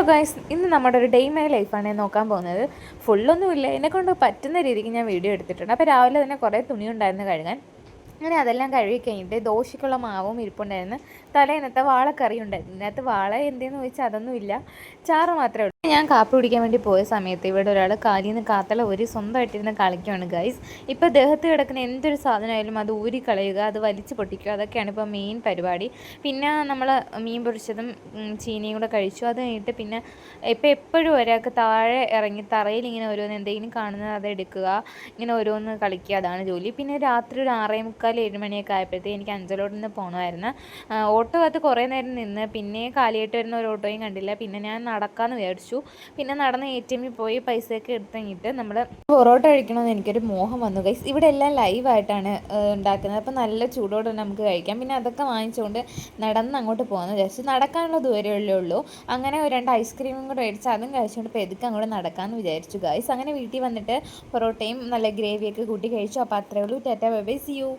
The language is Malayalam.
ഗൈസ്, ഇന്ന് നമ്മുടെ ഒരു ഡേ മൈ ലൈഫാണ് ഞാൻ നോക്കാൻ പോകുന്നത്. ഫുള്ളൊന്നുമില്ല, എന്നെക്കൊണ്ട് പറ്റുന്ന രീതിക്ക് ഞാൻ വീഡിയോ എടുത്തിട്ടുണ്ട്. അപ്പോൾ രാവിലെ തന്നെ കുറേ തുണി ഉണ്ടായിരുന്നു കഴുകാൻ. അങ്ങനെ അതെല്ലാം കഴുകി കഴിഞ്ഞിട്ട് ദോശയ്ക്കുള്ള മാവും ഇരിപ്പുണ്ടായിരുന്നു. തലേന്നത്തെ വാളക്കറി ഉണ്ടായിരുന്നു. ഇതിനകത്ത് വാള എന്തെന്ന് ചോദിച്ചാൽ അതൊന്നുമില്ല, ചാറ് മാത്രമേ ഉള്ളൂ. ഞാൻ കാപ്പി കുടിക്കാൻ വേണ്ടി പോയ സമയത്ത് ഇവിടെ ഒരാൾ കാലിൽ നിന്ന് കാത്തല ഒരു സ്വന്തമായിട്ടിരുന്ന് കളിക്കുകയാണ് ഗൈസ്. ഇപ്പോൾ ദേഹത്ത് കിടക്കുന്ന എന്തൊരു സാധനമായാലും അത് ഊരി കളയുക, അത് വലിച്ചു പൊട്ടിക്കുക, അതൊക്കെയാണ് ഇപ്പോൾ മെയിൻ പരിപാടി. പിന്നെ നമ്മൾ മീൻ പൊരിച്ചതും ചീനിയും കൂടെ കഴിച്ചു. അത് കഴിഞ്ഞിട്ട് പിന്നെ ഇപ്പോൾ എപ്പോഴും ഒരാൾക്ക് താഴെ ഇറങ്ങി തറയിൽ ഇങ്ങനെ ഓരോന്ന് എന്തെങ്കിലും കാണുന്നത് അത് എടുക്കുക, ഇങ്ങനെ ഓരോന്ന് കളിക്കുക, അതാണ് ജോലി. പിന്നെ രാത്രി ഒരു 6:45 7 മണിയൊക്കെ ആയപ്പോഴത്തേക്ക് എനിക്ക് അഞ്ചലോട്ട് നിന്ന് പോകണമായിരുന്നു. ഓട്ടോ അത് കുറേ നേരം നിന്ന്, പിന്നെ കാലിയായിട്ട് വരുന്ന ഒരു ഓട്ടോയും കണ്ടില്ല. പിന്നെ ഞാൻ നടക്കാമെന്ന് വിചാരിച്ചു. പിന്നെ നടന്ന് ATM പോയി പൈസയൊക്കെ എടുത്ത് കഴിഞ്ഞിട്ട് നമ്മൾ പൊറോട്ട കഴിക്കണമെന്ന് എനിക്കൊരു മോഹം വന്നു ഗൈസ്. ഇവിടെ എല്ലാം ലൈവായിട്ടാണ് ഉണ്ടാക്കുന്നത്. അപ്പോൾ നല്ല ചൂടോടെ തന്നെ നമുക്ക് കഴിക്കാം. പിന്നെ അതൊക്കെ വാങ്ങിച്ചുകൊണ്ട് നടന്ന് അങ്ങോട്ട് പോകുന്നത് വിചാരിച്ചു. നടക്കാനുള്ള ദൂരമല്ലേ ഉള്ളൂ. അങ്ങനെ ഒരു 2 ഐസ്ക്രീമും കൂടെ മേടിച്ച് അതും കഴിച്ചുകൊണ്ട് പെതുക്കെ അങ്ങോട്ട് നടക്കാമെന്ന് വിചാരിച്ചു ഗൈസ്. അങ്ങനെ വീട്ടിൽ വന്നിട്ട് പൊറോട്ടയും നല്ല ഗ്രേവിയൊക്കെ കൂട്ടി കഴിച്ചു. അപ്പോൾ അത്രയേ ഉള്ളൂ. Tata bye bye, see U.